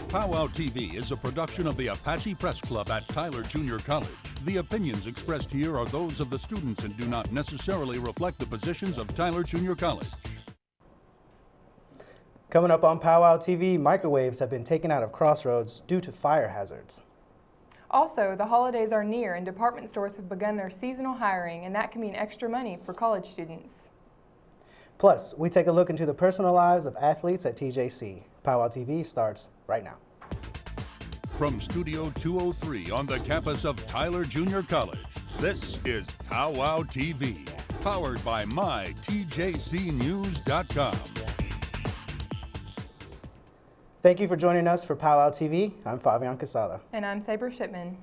Pow Wow TV is a production of the Apache Press Club at Tyler Junior College. The opinions expressed here are those of the students and do not necessarily reflect the positions of Tyler Junior College. Coming up on Pow Wow TV, microwaves have been taken out of crossroads due to fire hazards. Also, the holidays are near and department stores have begun their seasonal hiring, and that can mean extra money for college students. Plus, we take a look into the personal lives of athletes at TJC. Pow Wow TV starts right now. From Studio 203 on the campus of Tyler Junior College, this is Pow Wow TV, powered by mytjcnews.com. Thank you for joining us for Pow Wow TV. I'm Fabian Casada. And I'm Saber Shipman.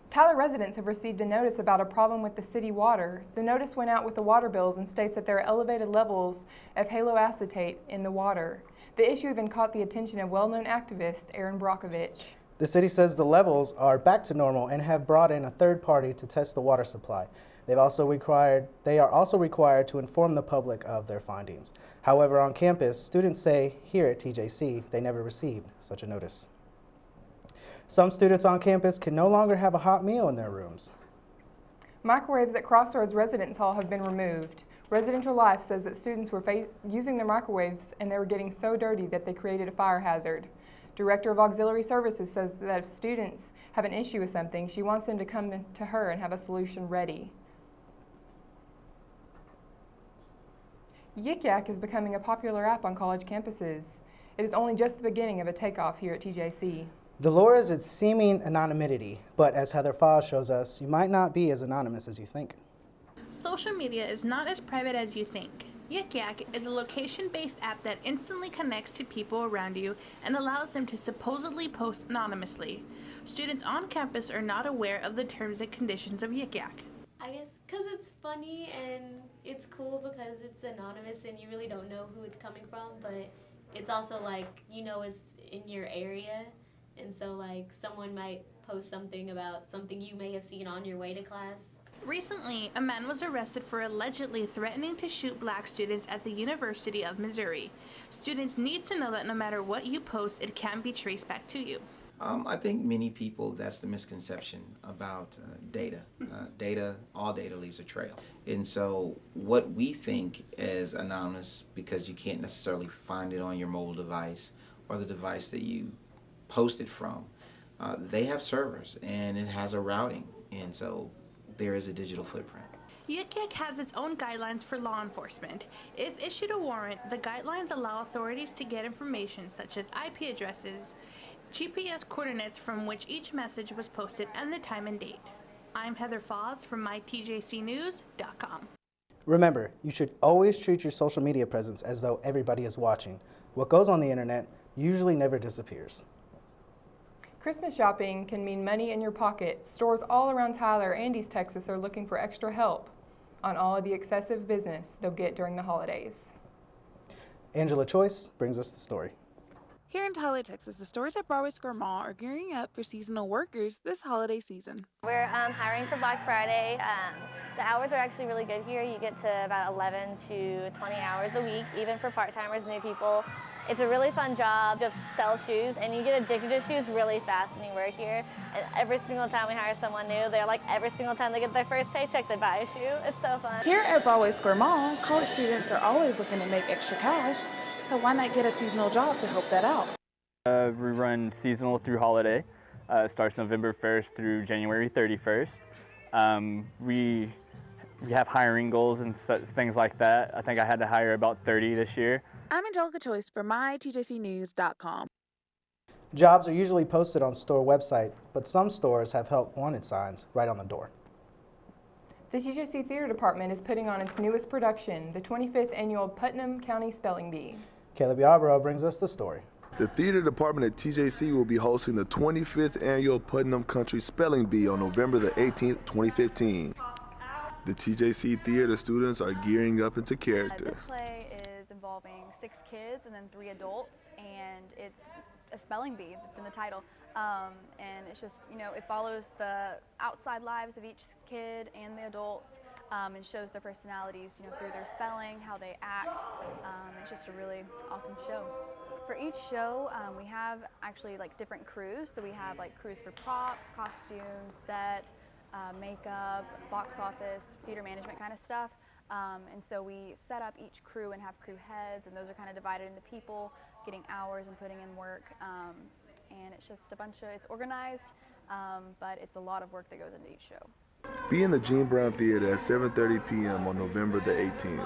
Tyler residents have received a notice about a problem with the city water. The notice went out with the water bills and states that there are elevated levels of haloacetate in the water. The issue even caught the attention of well-known activist Aaron Brockovich. The city says the levels are back to normal and have brought in a third party to test the water supply. They are also required to inform the public of their findings. However, on campus, students say here at TJC they never received such a notice. Some students on campus can no longer have a hot meal in their rooms. Microwaves at Crossroads Residence Hall have been removed. Residential Life says that students were using their microwaves and they were getting so dirty that they created a fire hazard. Director of Auxiliary Services says that if students have an issue with something, she wants them to come to her and have a solution ready. Yik Yak is becoming a popular app on college campuses. It is only just the beginning of a takeoff here at TJC. The lure is its seeming anonymity, but as Heather Foz shows us, you might not be as anonymous as you think. Social media is not as private as you think. Yik Yak is a location-based app that instantly connects to people around you and allows them to supposedly post anonymously. Students on campus are not aware of the terms and conditions of Yik Yak. I guess because it's funny and it's cool because it's anonymous and you really don't know who it's coming from, but it's also like, you know, it's in your area. And so, like, someone might post something about something you may have seen on your way to class. Recently, a man was arrested for allegedly threatening to shoot black students at the University of Missouri. Students need to know that no matter what you post, it can be traced back to you. I think many people, that's the misconception about data. All data leaves a trail. And so what we think is anonymous, because you can't necessarily find it on your mobile device or the device that you posted from, they have servers and it has a routing, and so there is a digital footprint. Yik Yak has its own guidelines for law enforcement. If issued a warrant, the guidelines allow authorities to get information such as IP addresses, GPS coordinates from which each message was posted, and the time and date. I'm Heather Foz from mytjcnews.com. Remember, you should always treat your social media presence as though everybody is watching. What goes on the internet usually never disappears. Christmas shopping can mean money in your pocket. Stores all around Tyler and East Texas are looking for extra help on all of the excessive business they'll get during the holidays. Angela Choice brings us the story. Here in Tyler, Texas, the stores at Broadway Square Mall are gearing up for seasonal workers this holiday season. We're hiring for Black Friday. The hours are actually really good here. You get to about 11 to 20 hours a week, even for part-timers, new people. It's a really fun job, just sell shoes, and you get addicted to shoes really fast when you work here. And every single time we hire someone new, they're like, every single time they get their first paycheck, they buy a shoe. It's so fun. Here at Broadway Square Mall, college students are always looking to make extra cash, so why not get a seasonal job to help that out? We run seasonal through holiday. It starts November 1st through January 31st. We have hiring goals and things like that. I think I had to hire about 30 this year. I'm Angelica Choice for mytjcnews.com. Jobs are usually posted on store website, but some stores have help wanted signs right on the door. The TJC Theater Department is putting on its newest production, the 25th Annual Putnam County Spelling Bee. Caleb Yarbrough brings us the story. The theater department at TJC will be hosting the 25th Annual Putnam Country Spelling Bee on November the 18th, 2015. The TJC theater students are gearing up into character. This play is involving 6 kids and then 3 adults, and it's a spelling bee that's in the title. And it's just, you know, it follows the outside lives of each kid and the adults, and shows their personalities, you know, through their spelling, how they act. It's just a really awesome show. For each show, we have actually like different crews. So we have like crews for props, costumes, set, makeup, box office, theater management kind of stuff. And so we set up each crew and have crew heads, and those are kind of divided into people getting hours and putting in work. And it's just it's organized, but it's a lot of work that goes into each show. Be in the Gene Brown Theater at 7:30 p.m. on November the 18th.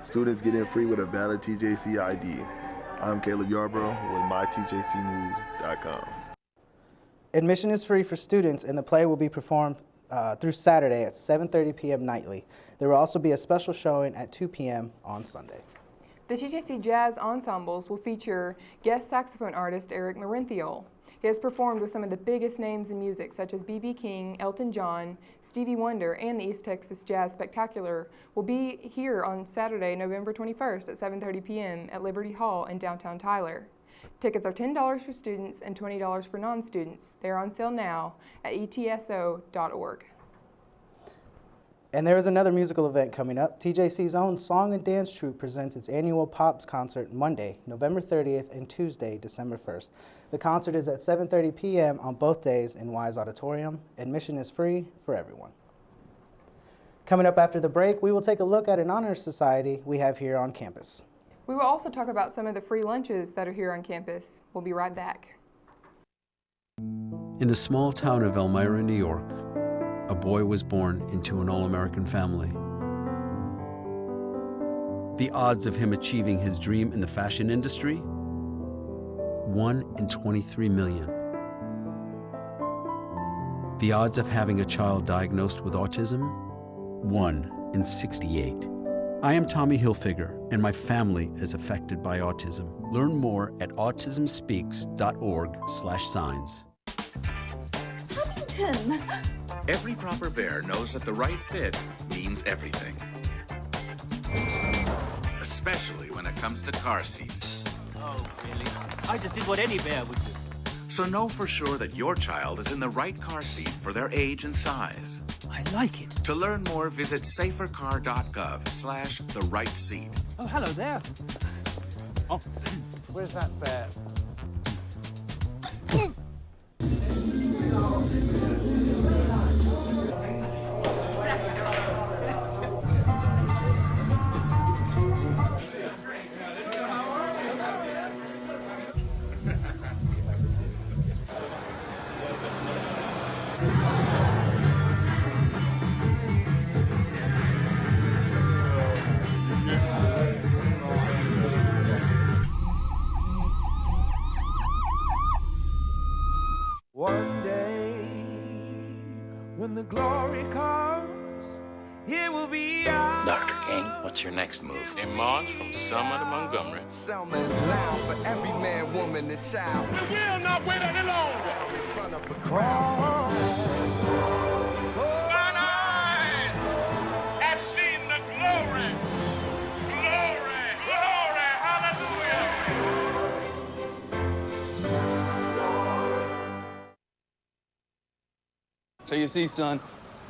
Students get in free with a valid TJC ID. I'm Caleb Yarbrough with mytjcnews.com. Admission is free for students, and the play will be performed through Saturday at 7:30 p.m. nightly. There will also be a special showing at 2 p.m. on Sunday. The TJC Jazz Ensembles will feature guest saxophone artist Eric Marinthiol. He has performed with some of the biggest names in music, such as B.B. King, Elton John, Stevie Wonder, and the East Texas Jazz Spectacular will be here on Saturday, November 21st at 7:30 p.m. at Liberty Hall in downtown Tyler. Tickets are $10 for students and $20 for non-students. They are on sale now at etso.org. And there is another musical event coming up. TJC's own Song and Dance Troupe presents its annual Pops concert Monday, November 30th and Tuesday, December 1st. The concert is at 7:30 p.m. on both days in Wise Auditorium. Admission is free for everyone. Coming up after the break, we will take a look at an honor society we have here on campus. We will also talk about some of the free lunches that are here on campus. We'll be right back. In the small town of Elmira, New York, a boy was born into an all-American family. The odds of him achieving his dream in the fashion industry? 1 in 23 million. The odds of having a child diagnosed with autism? 1 in 68. I am Tommy Hilfiger, and my family is affected by autism. Learn more at autismspeaks.org/signs. Huntington! Every proper bear knows that the right fit means everything. Especially when it comes to car seats. Oh, really? I just did what any bear would do. So know for sure that your child is in the right car seat for their age and size. I like it. To learn more, visit safercar.gov/the-right-seat. Oh, hello there. Oh, where's that bear? One day, when the glory comes, it will be ours. Dr. King, what's your next move? A march from Selma to Montgomery. Selma is loud for every man, woman, and child. We will not wait any longer. In front of a crowd. Mine eyes have seen the glory. Glory, glory, hallelujah. So you see, son,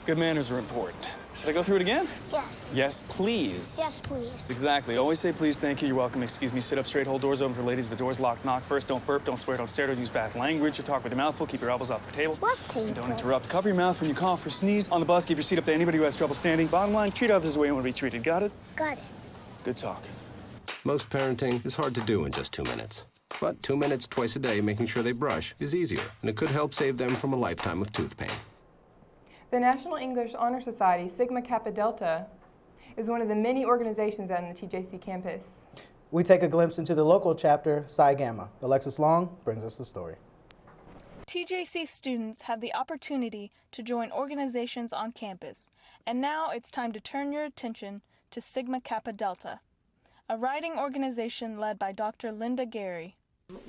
good manners are important. Should I go through it again? Yes. Yes, please. Yes, please. Exactly. Always say please, thank you, you're welcome, excuse me, sit up straight, hold doors open for ladies. If the door's locked, knock first. Don't burp, don't swear, don't stare, don't use bad language. You talk with your mouth full, keep your elbows off the table. What table? And don't interrupt. Cover your mouth when you cough or sneeze. On the bus, give your seat up to anybody who has trouble standing. Bottom line, treat others the way you want to be treated. Got it? Got it. Good talk. Most parenting is hard to do in just 2 minutes. But 2 minutes twice a day making sure they brush is easier, and it could help save them from a lifetime of tooth pain. The National English Honor Society, Sigma Kappa Delta, is one of the many organizations on the TJC campus. We take a glimpse into the local chapter, Psi Gamma. Alexis Long brings us the story. TJC students have the opportunity to join organizations on campus, and now it's time to turn your attention to Sigma Kappa Delta, a writing organization led by Dr. Linda Gary.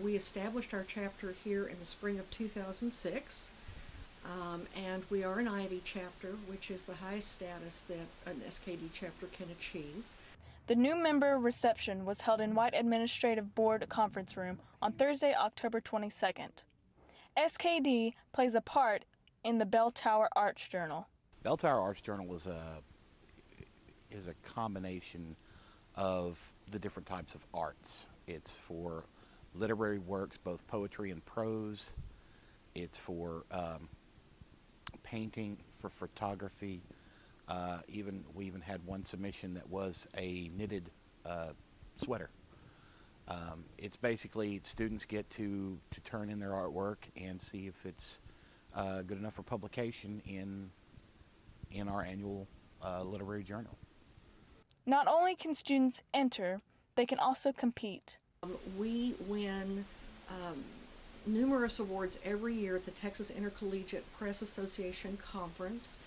We established our chapter here in the spring of 2006. And we are an Ivy chapter, which is the highest status that an SKD chapter can achieve. The new member reception was held in White Administrative Board Conference Room on Thursday, October 22nd. SKD plays a part in the Bell Tower Arts Journal. Bell Tower Arts Journal is a combination of the different types of arts. It's for literary works, both poetry and prose. It's for painting, for photography. We even had one submission that was a knitted sweater. It's basically students get to turn in their artwork and see if it's good enough for publication in our annual literary journal. Not only can students enter, they can also compete. We win numerous awards every year at the Texas Intercollegiate Press Association Conference.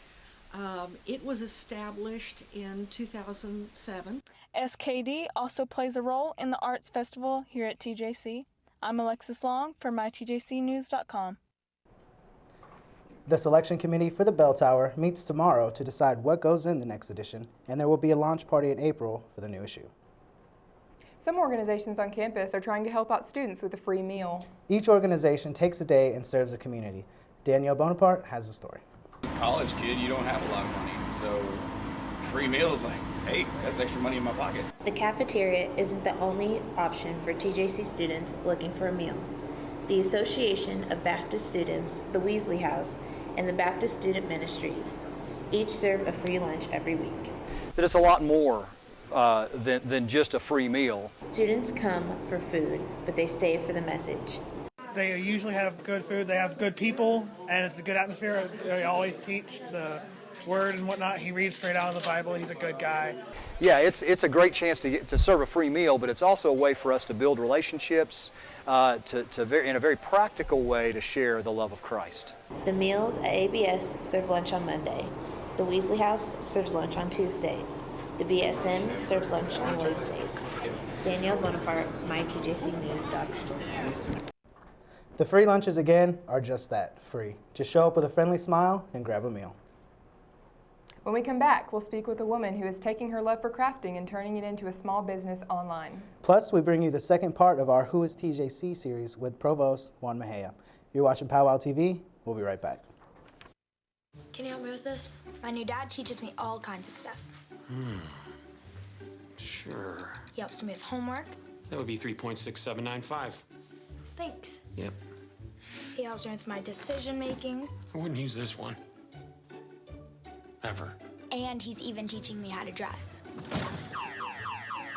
It was established in 2007. SKD also plays a role in the Arts Festival here at TJC. I'm Alexis Long for mytjcnews.com. The selection committee for the Bell Tower meets tomorrow to decide what goes in the next edition, and there will be a launch party in April for the new issue. Some organizations on campus are trying to help out students with a free meal. Each organization takes a day and serves the community. Danielle Bonaparte has the story. As a college kid, you don't have a lot of money, so free meals, like, hey, that's extra money in my pocket. The cafeteria isn't the only option for TJC students looking for a meal. The Association of Baptist Students, the Weasley House, and the Baptist Student Ministry each serve a free lunch every week. That it's a lot more than just a free meal. Students come for food, but they stay for the message. They usually have good food, they have good people, and it's a good atmosphere. They always teach the word and whatnot. He reads straight out of the Bible. He's a good guy. Yeah, it's a great chance to serve a free meal, but it's also a way for us to build relationships, in a very practical way to share the love of Christ. The meals at ABS serve lunch on Monday. The Weasley House serves lunch on Tuesdays. The BSN serves lunch on Wednesdays. Danielle Bonaparte, mytjcnews.com. The free lunches, again, are just that, free. Just show up with a friendly smile and grab a meal. When we come back, we'll speak with a woman who is taking her love for crafting and turning it into a small business online. Plus, we bring you the second part of our Who is TJC series with Provost Juan Mejia. You're watching Pow Wow TV. We'll be right back. Can you help me with this? My new dad teaches me all kinds of stuff. Sure. He helps me with homework. That would be 3.6795. Thanks. Yep. He helps me with my decision making. I wouldn't use this one. Ever. And he's even teaching me how to drive.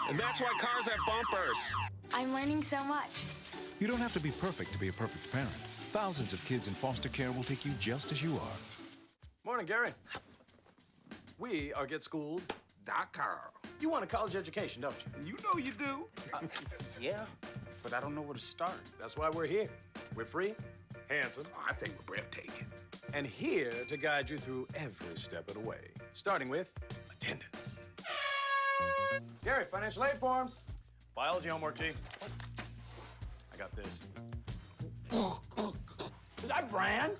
And that's why cars have bumpers. I'm learning so much. You don't have to be perfect to be a perfect parent. Thousands of kids in foster care will take you just as you are. Morning, Gary. We are GetSchooled.com. You want a college education, don't you? You know you do. Yeah, but I don't know where to start. That's why we're here. We're free, handsome. I think we're breathtaking. And here to guide you through every step of the way, starting with attendance. Gary, financial aid forms. Biology homework, G. I got this. Is that Bran?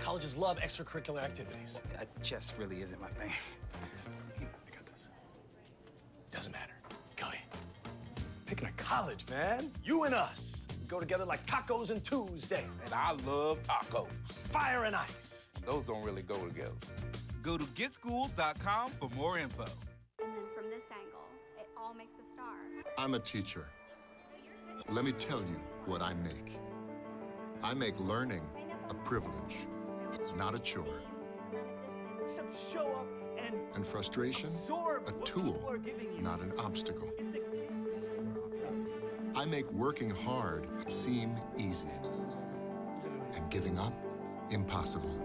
Colleges love extracurricular activities. Chess really isn't my thing. I got this. Doesn't matter. Go ahead. Picking a college, man. You and us. We go together like tacos and Tuesday. And I love tacos. Fire and ice. Those don't really go together. Go to GetSchooled.com for more info. And then from this angle, it all makes a star. I'm a teacher. Let me tell you what I make. I make learning a privilege, not a chore. Show up And frustration, a tool, not an obstacle. I make working hard seem easy, and giving up impossible.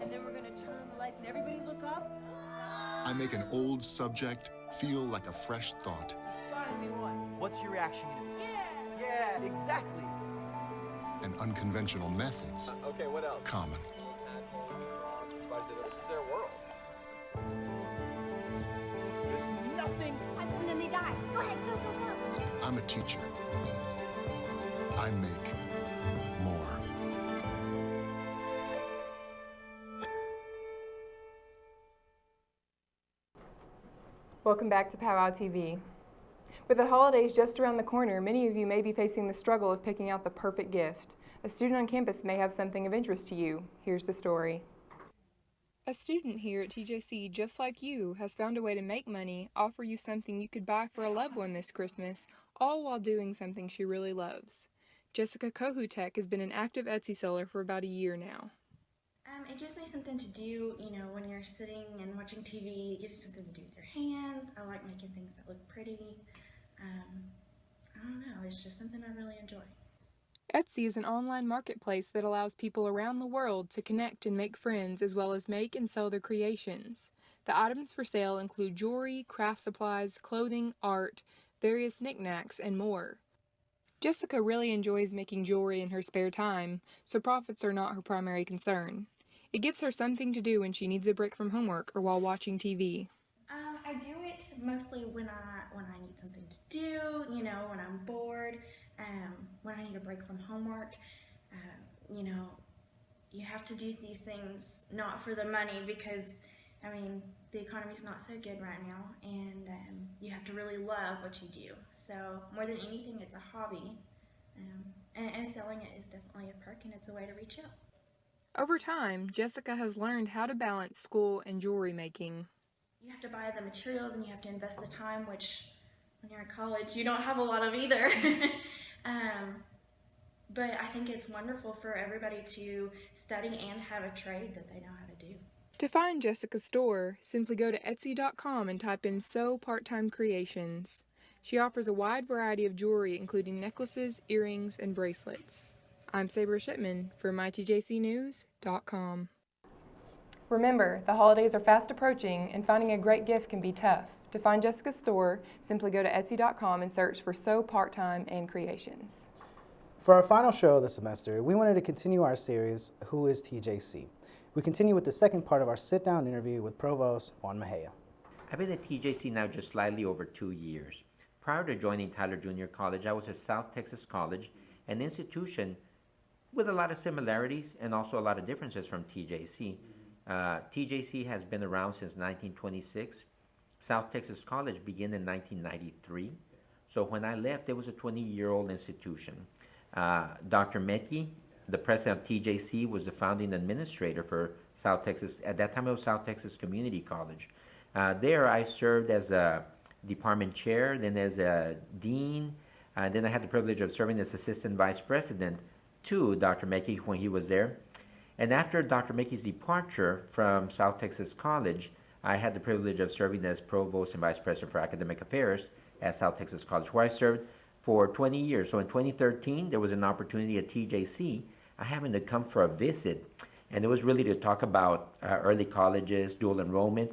And then we're gonna turn the lights and everybody look up. I make an old subject feel like a fresh thought. Find me one. What's your reaction gonna be? Yeah, exactly. And unconventional methods Okay, what else? common. This is their world. There's nothing. And then they die. Go ahead, go, go, go. I'm a teacher. I make more. Welcome back to Pow Wow TV. With the holidays just around the corner, many of you may be facing the struggle of picking out the perfect gift. A student on campus may have something of interest to you. Here's the story. A student here at TJC, just like you, has found a way to make money, offer you something you could buy for a loved one this Christmas, all while doing something she really loves. Jessica Kohutek has been an active Etsy seller for about a year now. It gives me something to do, when you're sitting and watching TV. It gives you something to do with your hands. I like making things that look pretty. I don't know, it's just something I really enjoy. Etsy is an online marketplace that allows people around the world to connect and make friends, as well as make and sell their creations. The items for sale include jewelry, craft supplies, clothing, art, various knickknacks, and more. Jessica really enjoys making jewelry in her spare time, so profits are not her primary concern. It gives her something to do when she needs a break from homework or while watching TV. I do it mostly when I need something to do, when I'm bored, when I need a break from homework. You have to do these things not for the money because, the economy's not so good right now, and you have to really love what you do. So more than anything, it's a hobby, and selling it is definitely a perk, and it's a way to reach out. Over time, Jessica has learned how to balance school and jewelry making. You have to buy the materials and you have to invest the time, which when you're in college you don't have a lot of either. But I think it's wonderful for everybody to study and have a trade that they know how to do. To find Jessica's store, simply go to Etsy.com and type in Sew Part-Time Creations. She offers a wide variety of jewelry, including necklaces, earrings, and bracelets. I'm Sabra Shipman for MyTJCNews.com. Remember, the holidays are fast approaching, and finding a great gift can be tough. To find Jessica's store, simply go to Etsy.com and search for Sew Part-Time and Creations. For our final show of the semester, we wanted to continue our series, Who is TJC? We continue with the second part of our sit-down interview with Provost Juan Mejia. I've been at TJC now just slightly over 2 years. Prior to joining Tyler Junior College, I was at South Texas College, an institution with a lot of similarities and also a lot of differences from TJC. TJC has been around since 1926. South Texas College began in 1993. So when I left, it was a 20-year-old institution. Dr. Metke, the president of TJC, was the founding administrator for South Texas. At that time, it was South Texas Community College. There, I served as a department chair, then as a dean, then I had the privilege of serving as assistant vice president to Dr. Metke when he was there. And after Dr. Metke's departure from South Texas College, I had the privilege of serving as provost and vice president for academic affairs at South Texas College, where I served for 20 years. So in 2013, there was an opportunity at TJC. I happened to come for a visit, and it was really to talk about early colleges, dual enrollment,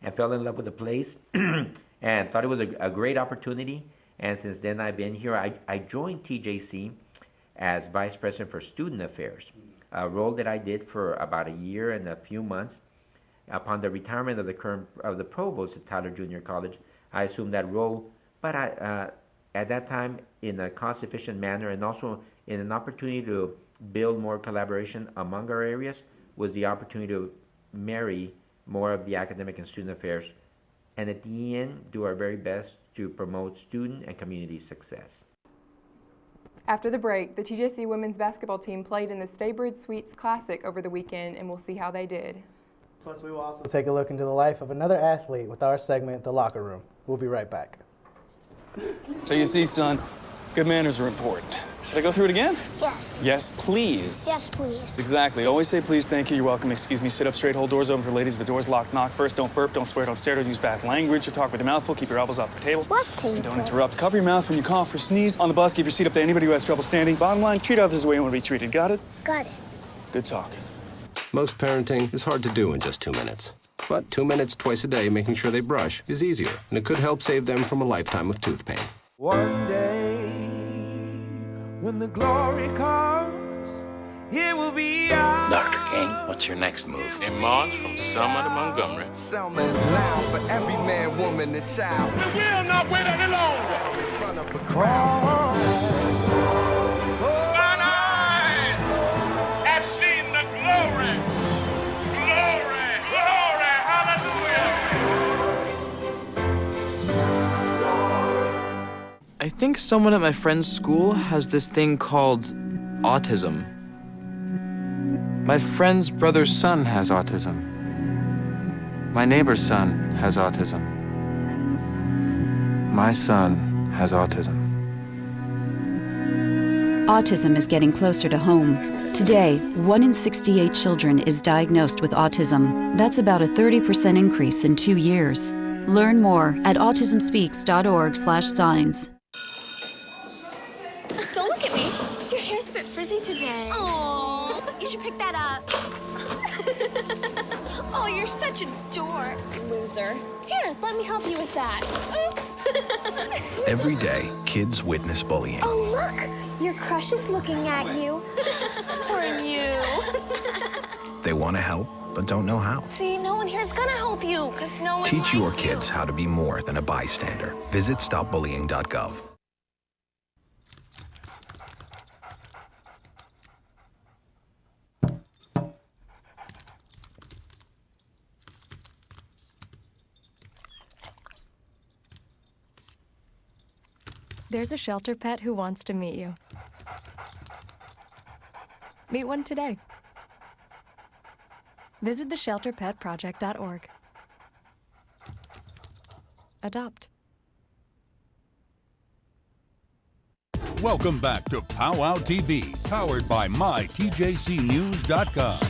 and fell in love with the place and thought it was a great opportunity. And since then, I've been here. I joined TJC as vice president for student affairs, a role that I did for about a year and a few months. Upon the retirement of the provost at Tyler Junior College, I assumed that role, but at that time, in a cost-efficient manner and also in an opportunity to build more collaboration among our areas, was the opportunity to marry more of the academic and student affairs, and at the end, do our very best to promote student and community success. After the break, the TJC women's basketball team played in the Staybridge Suites Classic over the weekend, and we'll see how they did. Plus, we will also take a look into the life of another athlete with our segment, The Locker Room. We'll be right back. So you see, son, good manners are important. Should I go through it again? Yes. Yes, please. Yes, please. Exactly. Always say please, thank you, you're welcome, excuse me, sit up straight, hold doors open for ladies. If the door's locked, knock first. Don't burp, don't swear, don't stare, don't use bad language or talk with your mouth full. Keep your elbows off the table. What table? And don't interrupt. Cover your mouth when you cough or sneeze. On the bus, give your seat up to anybody who has trouble standing. Bottom line, treat others the way you want to be treated. Got it? Got it. Good talk. Most parenting is hard to do in just 2 minutes. But 2 minutes twice a day making sure they brush is easier, and it could help save them from a lifetime of tooth pain. One day, when the glory comes, it will be ours. Dr. King, what's your next move? In March from Selma to Montgomery. Selma is loud for every man, woman, and child. We will not wait any longer. In front of a crowd. Thine eyes have seen the glory. Glory, glory, hallelujah. I think someone at my friend's school has this thing called autism. My friend's brother's son has autism. My neighbor's son has autism. My son has autism. Autism is getting closer to home. Today, 1 in 68 children is diagnosed with autism. That's about a 30% increase in 2 years. Learn more at autismspeaks.org/signs. Don't look at me. Your hair's a bit frizzy today. Oh, you should pick that up. Oh, you're such a dork. Loser. Here, let me help you with that. Oops. Every day, kids witness bullying. Oh, look. Your crush is looking at you. Or you. They want to help, but don't know how. See, no one here's gonna help you, because no one Teach your likes you. kids how to be more than a bystander. Visit stopbullying.gov. There's a shelter pet who wants to meet you. Meet one today. Visit theshelterpetproject.org. Adopt. Welcome back to Pow Wow TV, powered by mytjcnews.com.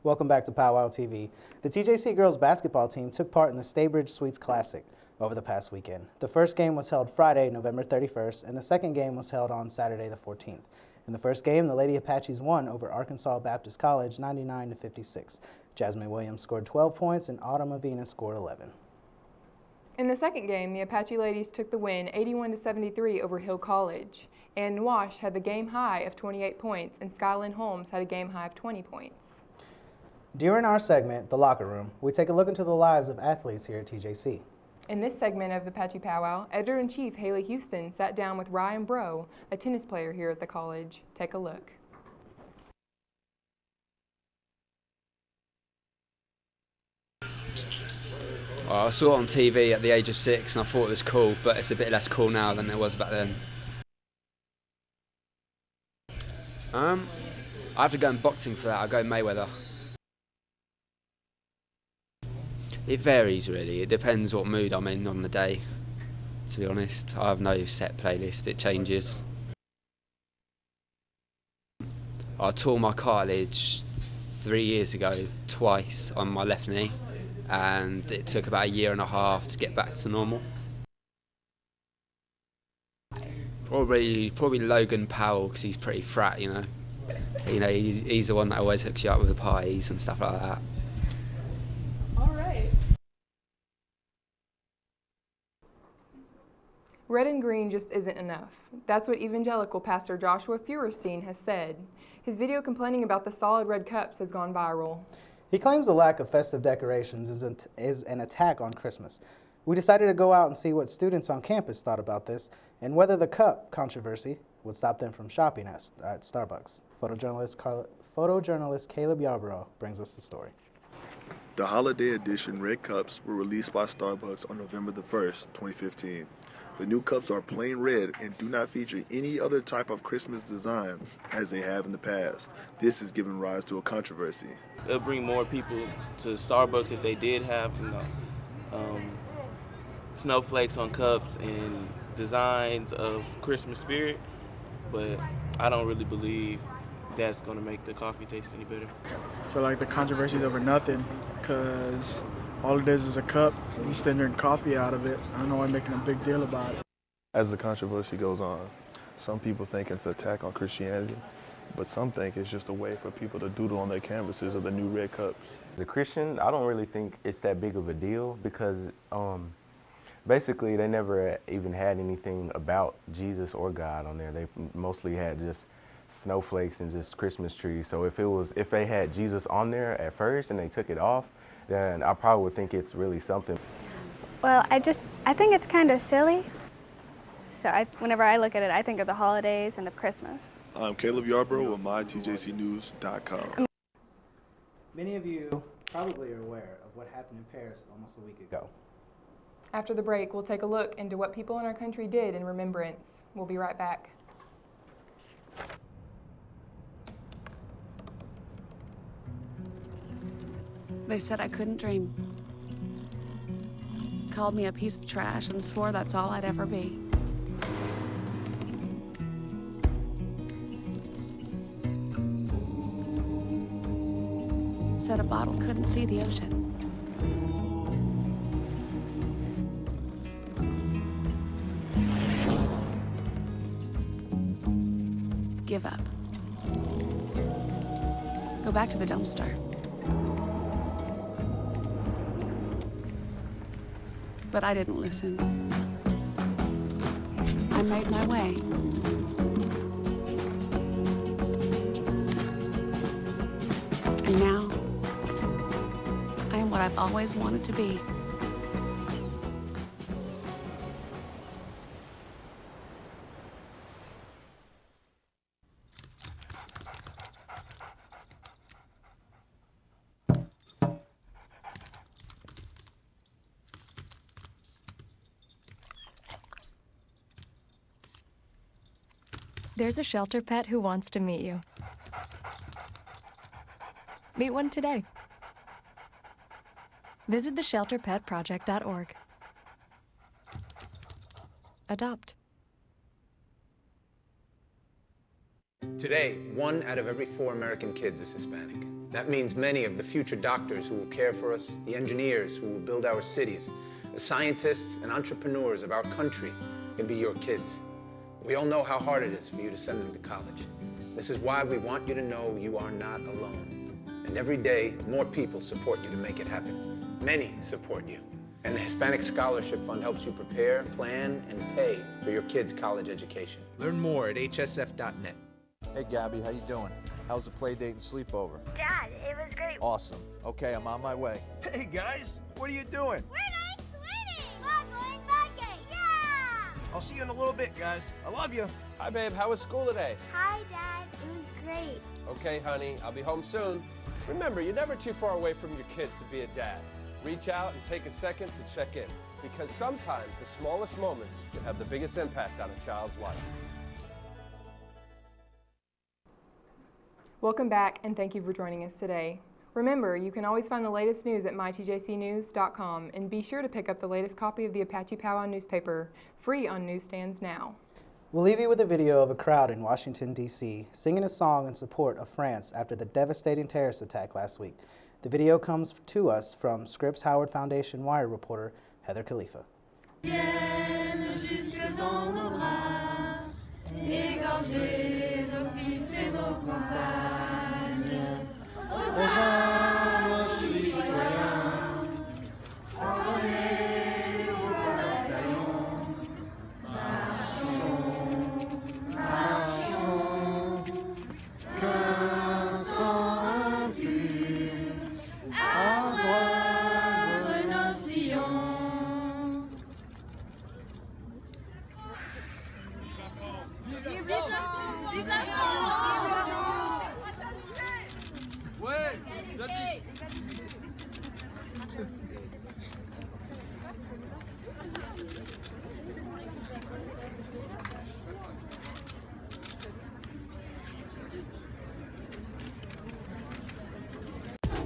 Welcome back to Pow Wow TV. The TJC girls basketball team took part in the Staybridge Suites Classic over the past weekend. The first game was held Friday, November 31st, and the second game was held on Saturday the 14th. In the first game, the Lady Apaches won over Arkansas Baptist College 99-56. Jasmine Williams scored 12 points and Autumn Avena scored 11. In the second game, the Apache ladies took the win 81-73 over Hill College. Ann Wash had the game high of 28 points and Skylyn Holmes had a game high of 20 points. During our segment, The Locker Room, we take a look into the lives of athletes here at TJC. In this segment of the Apache Powwow, Editor-in-Chief Haley Houston sat down with Ryan Bro, a tennis player here at the college. Take a look. I saw it on TV at the age of 6 and I thought it was cool, but it's a bit less cool now than it was back then. I have to go in boxing for that. I'll go Mayweather. It varies really. It depends what mood I'm in on the day, to be honest. I have no set playlist. It changes. I tore my cartilage 3 years ago twice on my left knee, and it took about 1.5 years to get back to normal. Probably Logan Powell, because he's pretty frat, you know. He's the one that always hooks you up with the parties and stuff like that. Red and green just isn't enough. That's what evangelical pastor Joshua Feuerstein has said. His video complaining about the solid red cups has gone viral. He claims the lack of festive decorations is an attack on Christmas. We decided to go out and see what students on campus thought about this and whether the cup controversy would stop them from shopping at Starbucks. Photojournalist Caleb Yarborough brings us the story. The holiday edition red cups were released by Starbucks on November the 1st, 2015. The new cups are plain red and do not feature any other type of Christmas design as they have in the past. This has given rise to a controversy. It'll bring more people to Starbucks if they did have snowflakes on cups and designs of Christmas spirit, but I don't really believe that's going to make the coffee taste any better. I feel like the controversy is over nothing, because all it is a cup. You stand there and coffee out of it. I don't know why I'm making a big deal about it. As the controversy goes on, some people think it's an attack on Christianity, but some think it's just a way for people to doodle on their canvases of the new red cups. As a Christian, I don't really think it's that big of a deal because basically they never even had anything about Jesus or God on there. They mostly had just snowflakes and just Christmas trees. So if they had Jesus on there at first and they took it off, then I probably would think it's really something. Well, I think it's kind of silly. So whenever I look at it, I think of the holidays and of Christmas. I'm Caleb Yarborough with mytjcnews.com. Many of you probably are aware of what happened in Paris almost a week ago. After the break, we'll take a look into what people in our country did in remembrance. We'll be right back. They said I couldn't dream. Called me a piece of trash and swore that's all I'd ever be. Said a bottle couldn't see the ocean. Give up. Go back to the dumpster. But I didn't listen. I made my way. And now, I am what I've always wanted to be. There's a shelter pet who wants to meet you. Meet one today. Visit theshelterpetproject.org. Adopt. Today, 1 out of every 4 American kids is Hispanic. That means many of the future doctors who will care for us, the engineers who will build our cities, the scientists and entrepreneurs of our country can be your kids. We all know how hard it is for you to send them to college. This is why we want you to know you are not alone. And every day, more people support you to make it happen. Many support you. And the Hispanic Scholarship Fund helps you prepare, plan, and pay for your kids' college education. Learn more at hsf.net. Hey, Gabby, how you doing? How's the play date and sleepover? Dad, it was great. Awesome. Okay, I'm on my way. Hey, guys, what are you doing? We're going swimming. We're going biking. Yeah! I'll see you in a little bit, guys. I love you. Hi, babe. How was school today? Hi, Dad. It was great. Okay, honey. I'll be home soon. Remember, you're never too far away from your kids to be a dad. Reach out and take a second to check in, because sometimes the smallest moments can have the biggest impact on a child's life. Welcome back, and thank you for joining us today. Remember, you can always find the latest news at mytjcnews.com, and be sure to pick up the latest copy of the Apache Pow Wow newspaper, free on newsstands now. We'll leave you with a video of a crowd in Washington, D.C. singing a song in support of France after the devastating terrorist attack last week. The video comes to us from Scripps Howard Foundation Wire reporter Heather Khalifa.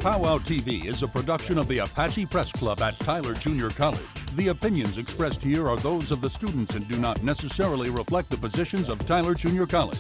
Pow Wow TV is a production of the Apache Press Club at Tyler Junior College. The opinions expressed here are those of the students and do not necessarily reflect the positions of Tyler Junior College.